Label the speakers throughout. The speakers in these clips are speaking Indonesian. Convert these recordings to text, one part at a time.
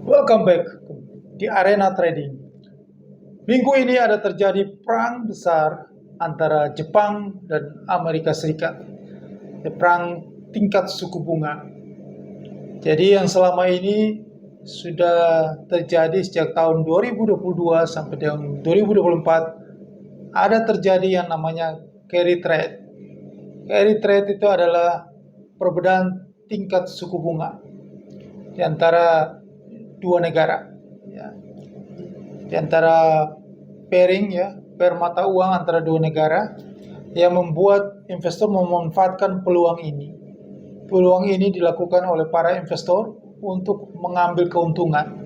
Speaker 1: Welcome back di arena trading. Minggu ini ada terjadi perang besar antara Jepang dan Amerika Serikat. Perang tingkat suku bunga. Jadi yang selama ini sudah terjadi sejak tahun 2022 sampai tahun 2024 ada terjadi yang namanya carry trade. Carry trade itu adalah perbedaan tingkat suku bunga di antara dua negara, ya. Di antara pairing, ya, pair mata uang antara dua negara yang membuat investor memanfaatkan peluang ini. Peluang ini dilakukan oleh para investor untuk mengambil keuntungan,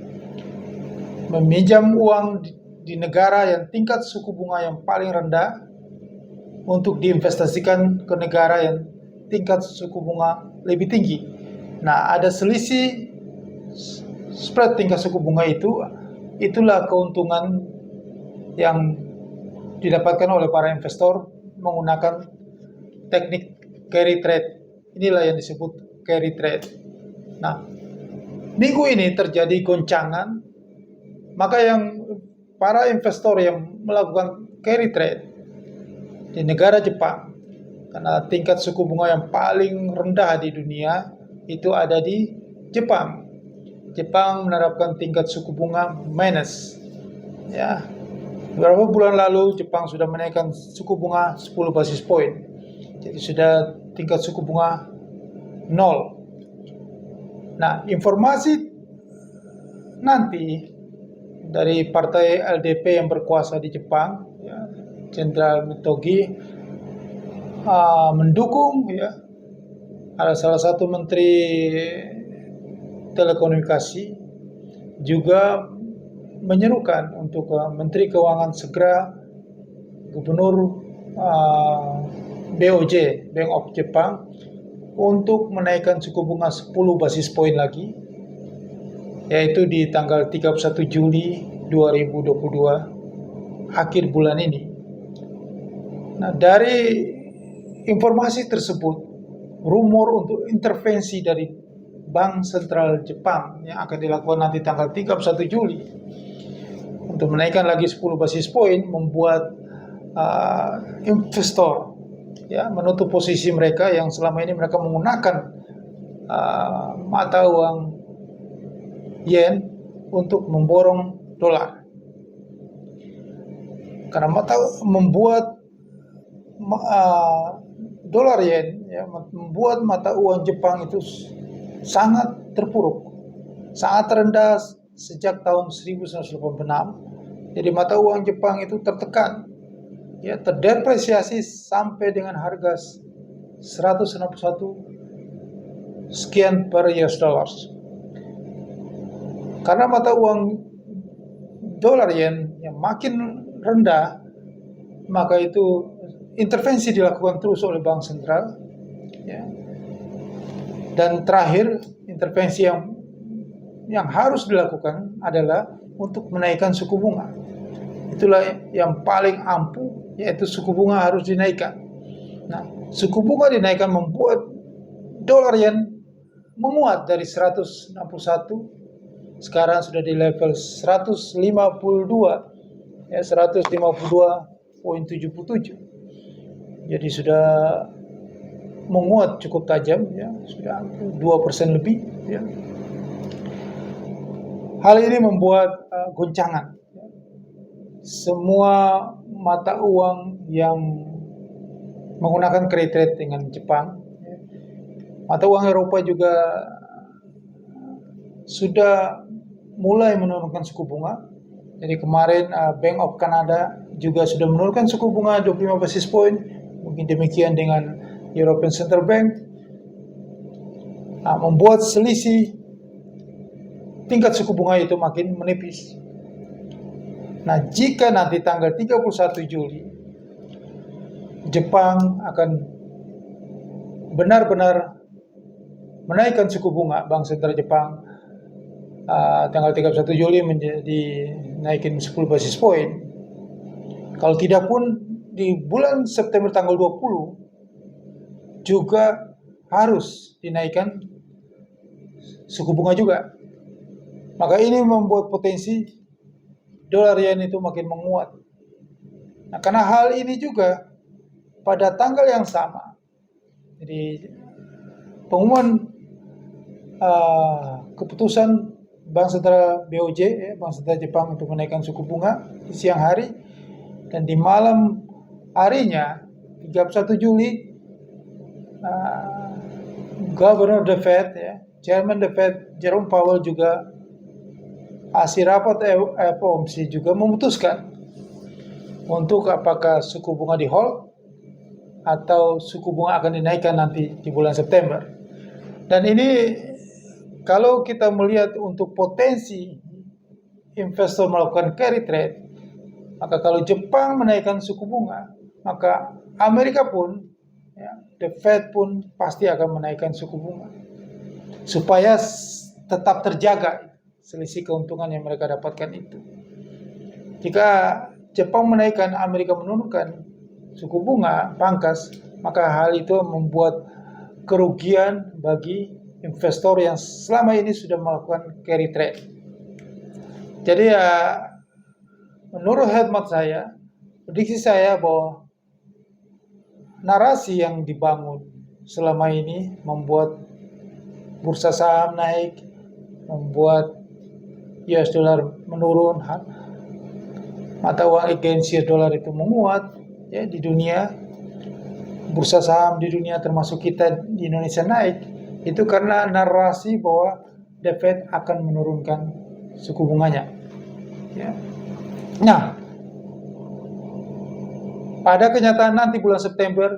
Speaker 1: meminjam uang di negara yang tingkat suku bunga yang paling rendah untuk diinvestasikan ke negara yang tingkat suku bunga lebih tinggi. Nah, ada selisih spread tingkat suku bunga itulah keuntungan yang didapatkan oleh para investor menggunakan teknik carry trade. Inilah yang disebut carry trade. Nah, minggu ini terjadi goncangan, maka para investor yang melakukan carry trade di negara Jepang, karena tingkat suku bunga yang paling rendah di dunia itu ada di Jepang. Jepang menerapkan tingkat suku bunga minus. Ya, beberapa bulan lalu Jepang sudah menaikkan suku bunga 10 basis point. Jadi sudah tingkat suku bunga 0. Nah, informasi nanti dari partai LDP yang berkuasa di Jepang, ya, Jenderal Mitogi mendukung, ya, ada salah satu menteri telekomunikasi juga menyerukan untuk Menteri Keuangan segera Gubernur BOJ, Bank of Japan, untuk menaikkan suku bunga 10 basis poin lagi, yaitu di tanggal 31 Juli 2022, akhir bulan ini. Nah, dari informasi tersebut, rumor untuk intervensi dari Bank Sentral Jepang yang akan dilakukan nanti tanggal 31 Juli untuk menaikkan lagi 10 basis poin membuat investor, ya, menutup posisi mereka yang selama ini mereka menggunakan mata uang yen untuk memborong dolar. Karena membuat dolar yen, ya, membuat mata uang Jepang itu sangat terpuruk, sangat rendah sejak tahun 1986. Jadi mata uang Jepang itu tertekan, ya, terdepresiasi sampai dengan harga 161 sekian per US dollars. Karena mata uang dolar yen yang makin rendah, maka itu intervensi dilakukan terus oleh bank sentral, ya. Dan terakhir, intervensi yang harus dilakukan adalah untuk menaikkan suku bunga. Itulah yang paling ampuh, yaitu suku bunga harus dinaikkan. Nah, suku bunga dinaikkan membuat dolar yen menguat dari 161, sekarang sudah di level 152, ya, 152,77. Jadi sudah menguat cukup tajam, ya, sudah 2% lebih, ya. Hal ini membuat goncangan, ya. Semua mata uang yang menggunakan carry trade dengan Jepang, ya. Mata uang Eropa juga sudah mulai menurunkan suku bunga. Jadi kemarin Bank of Canada juga sudah menurunkan suku bunga 25 basis point. Mungkin demikian dengan European Central Bank, membuat selisih tingkat suku bunga itu makin menipis. Nah, jika nanti tanggal 31 Juli Jepang akan benar-benar menaikkan suku bunga, Bank Sentral Jepang tanggal 31 Juli menjadi naikin 10 basis point. Kalau tidak pun di bulan September tanggal 20 juga harus dinaikkan suku bunga juga. Maka ini membuat potensi dolar yen itu makin menguat. Nah, karena hal ini juga pada tanggal yang sama, jadi pengumuman keputusan Bank Sentral BOJ, Bank Sentral Jepang untuk menaikkan suku bunga di siang hari, dan di malam harinya 31 Juli Governor The Fed, Chairman The Fed Jerome Powell juga hasil rapat FOMC juga memutuskan untuk apakah suku bunga di hold atau suku bunga akan dinaikkan nanti di bulan September. Dan ini kalau kita melihat untuk potensi investor melakukan carry trade, maka kalau Jepang menaikkan suku bunga, maka Amerika pun, The Fed pun pasti akan menaikkan suku bunga supaya tetap terjaga selisih keuntungan yang mereka dapatkan itu. Jika Jepang menaikkan, Amerika menurunkan suku bunga pangkas, maka hal itu membuat kerugian bagi investor yang selama ini sudah melakukan carry trade. Jadi menurut hemat saya, prediksi saya bahwa narasi yang dibangun selama ini membuat bursa saham naik, membuat US dollar menurun, mata uang against US dollar itu menguat di dunia, bursa saham di dunia termasuk kita di Indonesia naik, itu karena narasi bahwa The Fed akan menurunkan suku bunganya. Nah, pada kenyataan nanti bulan September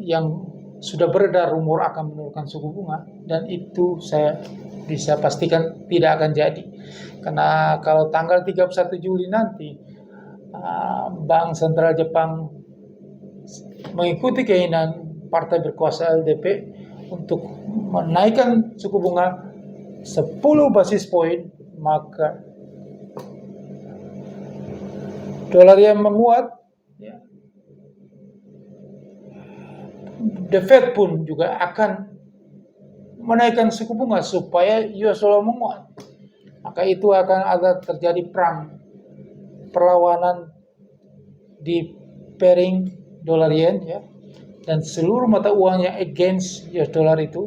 Speaker 1: yang sudah beredar rumor akan menurunkan suku bunga, dan itu saya bisa pastikan tidak akan jadi. Karena kalau tanggal 31 Juli nanti Bank Sentral Jepang mengikuti keinginan partai berkuasa LDP untuk menaikkan suku bunga 10 basis poin, maka dolar yang menguat, The Fed pun juga akan menaikkan suku bunga supaya US dollar menguat. Maka itu akan ada terjadi perlawanan di pairing dolar yen, dan seluruh mata uang yang against US dollar itu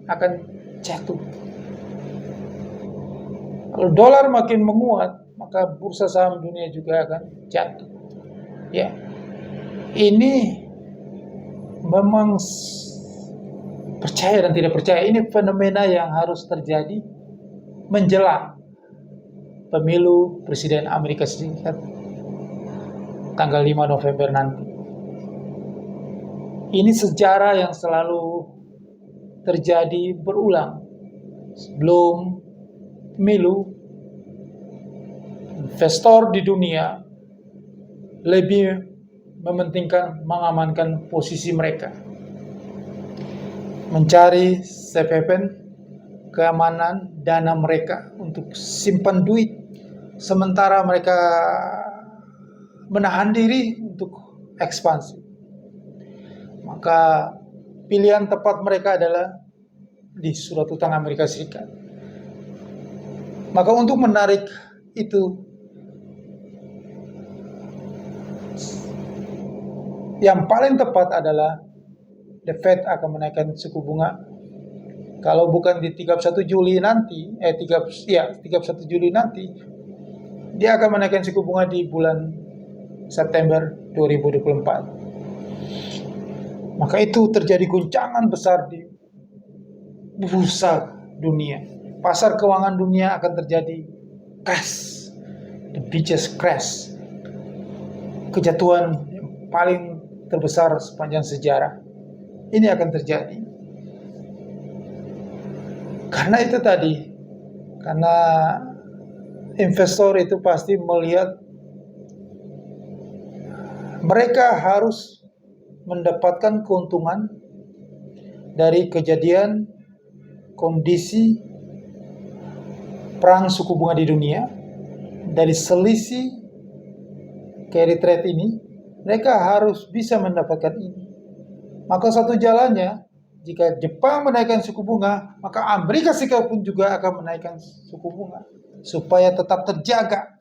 Speaker 1: akan jatuh. Kalau dolar makin menguat, maka bursa saham dunia juga akan jatuh. Ini memang percaya dan tidak percaya, ini fenomena yang harus terjadi menjelang pemilu Presiden Amerika Serikat tanggal 5 November nanti. Ini sejarah yang selalu terjadi berulang. Sebelum pemilu, investor di dunia lebih mementingkan mengamankan posisi mereka, mencari safe haven, keamanan dana mereka untuk simpan duit, sementara mereka menahan diri untuk ekspansi. Maka pilihan tepat mereka adalah di surat utang Amerika Serikat. Maka untuk menarik itu, yang paling tepat adalah The Fed akan menaikkan suku bunga. Kalau bukan di 31 Juli nanti, 31 Juli nanti, dia akan menaikkan suku bunga di bulan September 2024. Maka itu terjadi guncangan besar di bursa dunia. Pasar keuangan dunia akan terjadi crash, the biggest crash, kejatuhan yang paling terbesar sepanjang sejarah. Ini akan terjadi. Karena itu tadi, karena investor itu pasti melihat mereka harus mendapatkan keuntungan dari kejadian kondisi perang suku bunga di dunia, dari selisih carry trade ini. Mereka harus bisa mendapatkan ini. Maka satu jalannya jika Jepang menaikkan suku bunga, maka Amerika Serikat pun juga akan menaikkan suku bunga supaya tetap terjaga.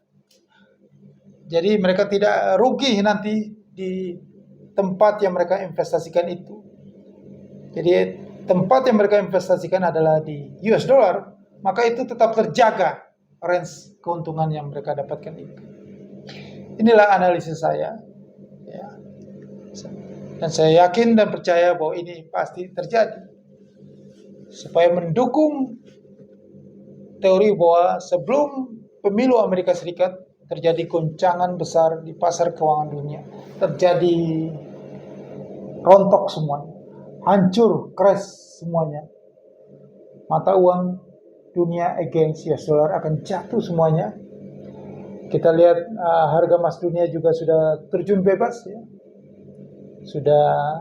Speaker 1: Jadi mereka tidak rugi nanti di tempat yang mereka investasikan itu. Jadi tempat yang mereka investasikan adalah di US dollar, maka itu tetap terjaga range keuntungan yang mereka dapatkan itu. Inilah analisis saya. Ya. Dan saya yakin dan percaya bahwa ini pasti terjadi. Supaya mendukung teori bahwa sebelum pemilu Amerika Serikat terjadi goncangan besar di pasar keuangan dunia. Terjadi rontok semuanya. Hancur, crash semuanya. Mata uang dunia against US dollar akan jatuh semuanya. Kita lihat harga emas dunia juga sudah terjun bebas ya. Sudah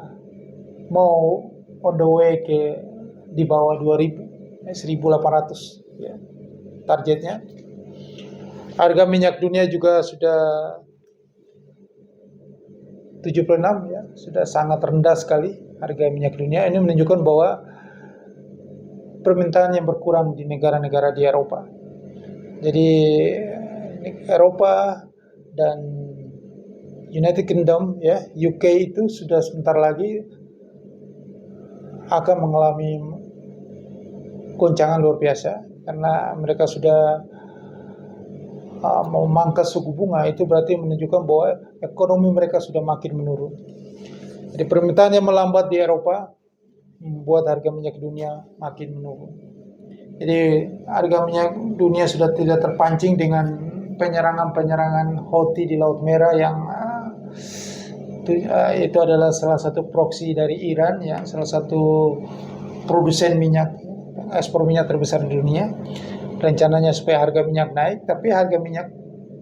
Speaker 1: mau on the way ke di bawah 2000, 1800 ya. Targetnya. Harga minyak dunia juga sudah 76 ya, sudah sangat rendah sekali harga minyak dunia. Ini menunjukkan bahwa permintaan yang berkurang di negara-negara di Eropa. Jadi Eropa dan United Kingdom ya, UK itu sudah sebentar lagi akan mengalami goncangan luar biasa karena mereka sudah memangkas suku bunga. Itu berarti menunjukkan bahwa ekonomi mereka sudah makin menurun. Jadi permintaan yang melambat di Eropa membuat harga minyak dunia makin menurun. Jadi harga minyak dunia sudah tidak terpancing dengan penyerangan Houthi di Laut Merah yang itu adalah salah satu proksi dari Iran ya, salah satu produsen minyak, ekspor minyak terbesar di dunia. Rencananya supaya harga minyak naik, tapi harga minyak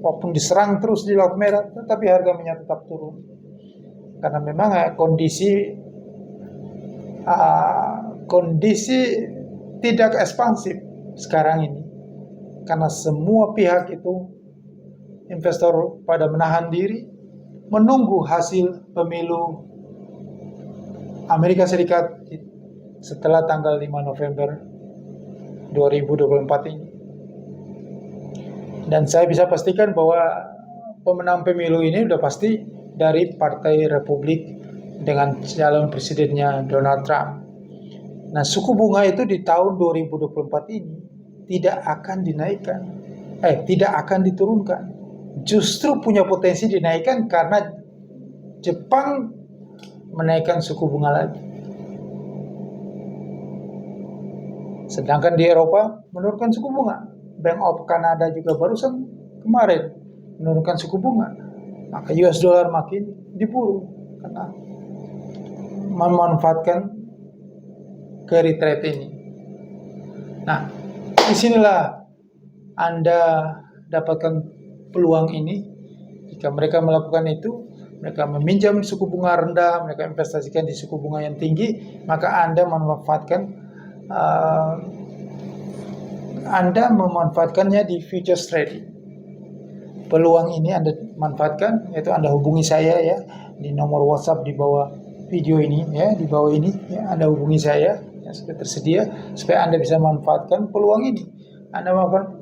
Speaker 1: walaupun diserang terus di Laut Merah, tetapi harga minyak tetap turun. Karena memang kondisi tidak ekspansif sekarang ini. Karena semua pihak itu investor pada menahan diri, menunggu hasil pemilu Amerika Serikat setelah tanggal 5 November 2024 ini. Dan saya bisa pastikan bahwa pemenang pemilu ini udah pasti dari Partai Republik dengan calon presidennya Donald Trump. Nah, suku bunga itu di tahun 2024 ini tidak akan dinaikkan. Tidak akan diturunkan. Justru punya potensi dinaikkan karena Jepang menaikkan suku bunga lagi. Sedangkan di Eropa menurunkan suku bunga. Bank of Canada juga barusan kemarin menurunkan suku bunga. Maka US dollar makin diburu karena memanfaatkan carry trade ini. Nah, disinilah Anda dapatkan peluang ini. Jika mereka melakukan itu, mereka meminjam suku bunga rendah, mereka investasikan di suku bunga yang tinggi, maka Anda memanfaatkannya di futures trading. Peluang ini Anda manfaatkan, yaitu Anda hubungi saya ya di nomor WhatsApp di bawah video ini ya, di bawah ini ya, Anda hubungi saya yang sudah tersedia supaya Anda bisa manfaatkan peluang ini. Anda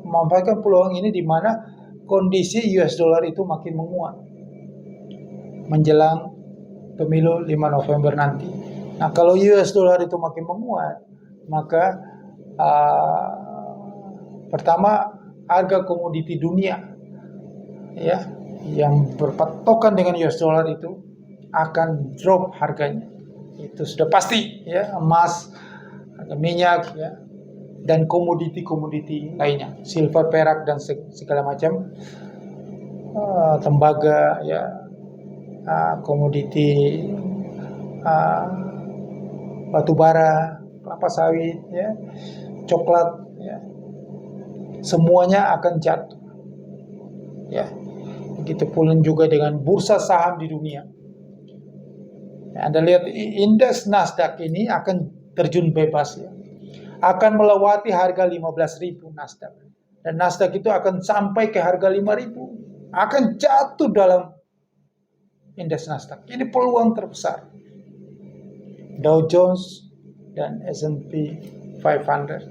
Speaker 1: memanfaatkan peluang ini di mana kondisi US dollar itu makin menguat menjelang pemilu 5 November nanti. Nah, kalau US dollar itu makin menguat, maka pertama harga komoditi dunia ya yang berpatokan dengan US dollar itu akan drop harganya. Itu sudah pasti ya, emas, harga minyak ya, dan komoditi-komoditi lainnya, silver, perak dan segala macam, tembaga ya, komoditi batu bara, kelapa sawit ya, coklat ya, semuanya akan jatuh ya. Begitu pula juga dengan bursa saham di dunia. Anda lihat indeks Nasdaq ini akan terjun bebas ya, akan melewati harga 15.000 Nasdaq, dan Nasdaq itu akan sampai ke harga 5.000, akan jatuh dalam indeks Nasdaq. Ini peluang terbesar. Dow Jones dan S&P 500.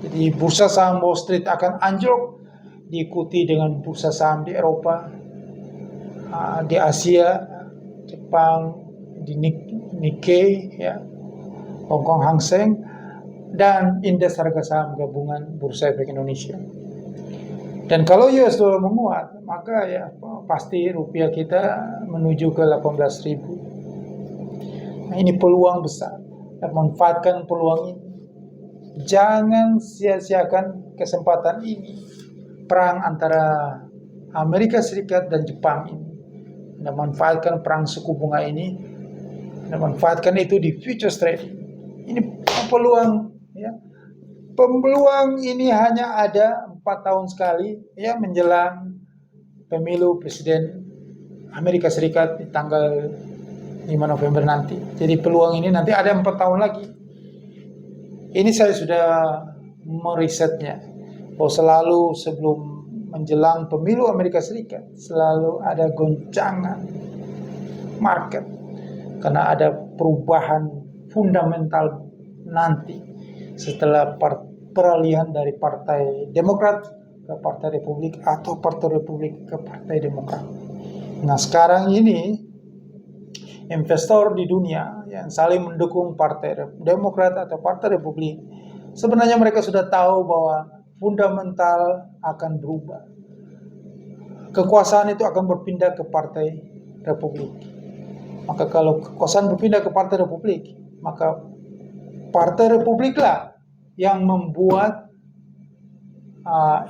Speaker 1: Jadi bursa saham Wall Street akan anjlok, diikuti dengan bursa saham di Eropa, di Asia, Jepang, di Nikkei, ya, Hong Kong Hang Seng, dan indeks harga saham gabungan Bursa Efek Indonesia. Dan kalau US dollar menguat, maka ya pasti rupiah kita menuju ke 18.000. Nah, ini peluang besar. Dan manfaatkan peluang ini. Jangan sia-siakan kesempatan ini. Perang antara Amerika Serikat dan Jepang ini. Dan manfaatkan perang suku bunga ini. Dan manfaatkan itu di futures trading. Ini peluang, ya. Peluang ini hanya ada 4 tahun sekali, ya, menjelang pemilu presiden Amerika Serikat di tanggal 5 November nanti. Jadi peluang ini nanti ada 4 tahun lagi. Ini saya sudah merisetnya, bahwa selalu sebelum menjelang pemilu Amerika Serikat selalu ada goncangan market karena ada perubahan fundamental nanti setelah peralihan dari Partai Demokrat ke Partai Republik atau Partai Republik ke Partai Demokrat. Nah, sekarang ini investor di dunia yang saling mendukung Partai Demokrat atau Partai Republik, sebenarnya mereka sudah tahu bahwa fundamental akan berubah. Kekuasaan itu akan berpindah ke Partai Republik. Maka kalau kekuasaan berpindah ke Partai Republik, maka Partai Republiklah yang membuat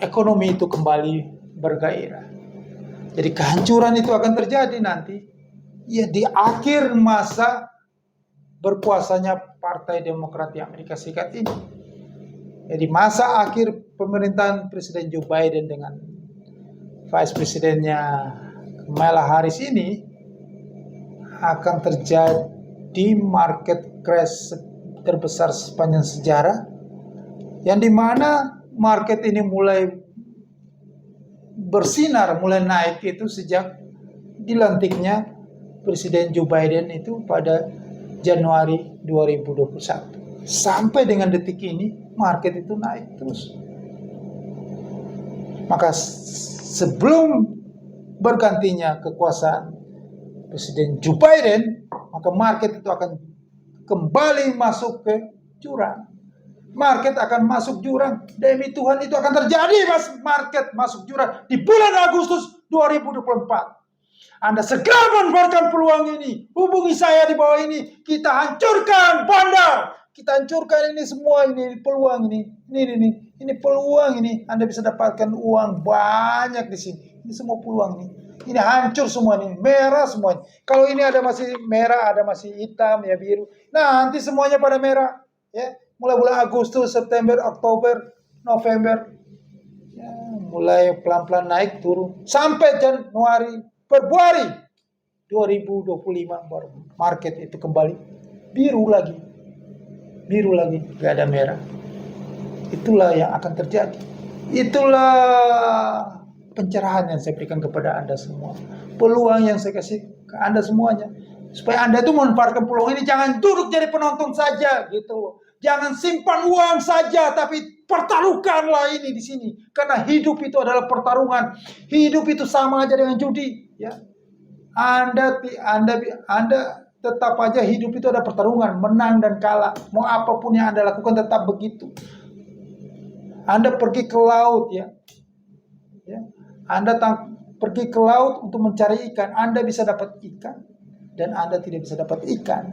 Speaker 1: ekonomi itu kembali bergairah. Jadi kehancuran itu akan terjadi nanti, ya, di akhir masa berkuasanya Partai Demokrat di Amerika Serikat ini. Jadi masa akhir pemerintahan Presiden Joe Biden dengan Vice Presidennya Kamala Harris ini akan terjadi market crash terbesar sepanjang sejarah, yang dimana market ini mulai bersinar, mulai naik itu sejak dilantiknya Presiden Joe Biden itu pada Januari 2021. Sampai dengan detik ini market itu naik terus. Maka sebelum bergantinya kekuasaan Presiden Joe Biden, maka market itu akan kembali masuk ke jurang. Market akan masuk jurang. Demi Tuhan itu akan terjadi, Mas. Market masuk jurang di bulan Agustus 2024. Anda segera manfaatkan peluang ini. Hubungi saya di bawah ini. Kita hancurkan bandar. Kita hancurkan ini semua, ini peluang ini. Ini peluang ini. Anda bisa dapatkan uang banyak di sini. Ini semua peluang ini. Ini hancur semua ini, merah semuanya. Kalau ini ada masih merah, ada masih hitam, ya biru. Nah, nanti semuanya pada merah, ya. Mulai bulan Agustus, September, Oktober, November, ya, mulai pelan-pelan naik turun sampai Januari, Februari 2025 baru market itu kembali biru lagi, gak ada merah. Itulah yang akan terjadi. Itulah pencerahan yang saya berikan kepada Anda semua. Peluang yang saya kasih ke Anda semuanya. Supaya Anda itu memanfaatkan peluang ini. Jangan duduk jadi penonton saja gitu. Jangan simpan uang saja, tapi pertaruhkanlah ini di sini. Karena hidup itu adalah pertarungan. Hidup itu sama aja dengan judi, ya. Anda tetap aja hidup itu ada pertarungan, menang dan kalah. Mau apapun yang Anda lakukan tetap begitu. Anda pergi ke laut, ya. Anda pergi ke laut untuk mencari ikan, Anda bisa dapat ikan dan Anda tidak bisa dapat ikan.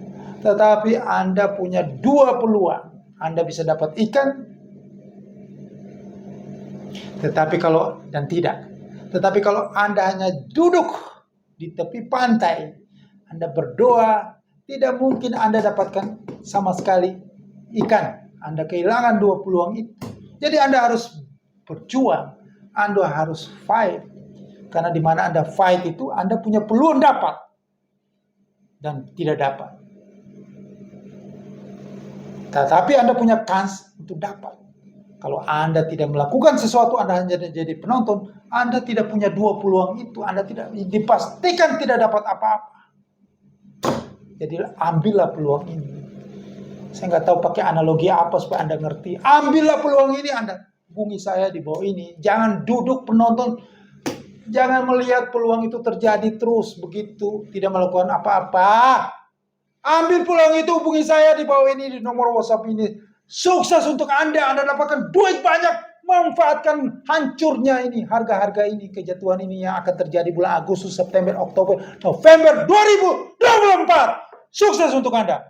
Speaker 1: Tetapi Anda punya dua peluang. Anda bisa dapat ikan, tetapi kalau Anda hanya duduk di tepi pantai, Anda berdoa, tidak mungkin Anda dapatkan sama sekali ikan. Anda kehilangan dua peluang itu. Jadi Anda harus berjuang. Anda harus fight. Karena di mana Anda fight itu, Anda punya peluang dapat. Dan tidak dapat. Tetapi Anda punya kans untuk dapat. Kalau Anda tidak melakukan sesuatu, Anda hanya jadi penonton, Anda tidak punya dua peluang itu. Anda tidak dipastikan tidak dapat apa-apa. Jadi ambillah peluang ini. Saya nggak tahu pakai analogi apa supaya Anda ngerti. Ambillah peluang ini Anda. Hubungi saya di bawah ini. Jangan duduk penonton. Jangan melihat peluang itu terjadi terus begitu. Tidak melakukan apa-apa. Ambil peluang itu, hubungi saya di bawah ini, di nomor WhatsApp ini. Sukses untuk Anda. Anda dapatkan duit banyak. Manfaatkan hancurnya ini, harga-harga ini, kejatuhan ini yang akan terjadi bulan Agustus, September, Oktober, November 2024. Sukses untuk Anda.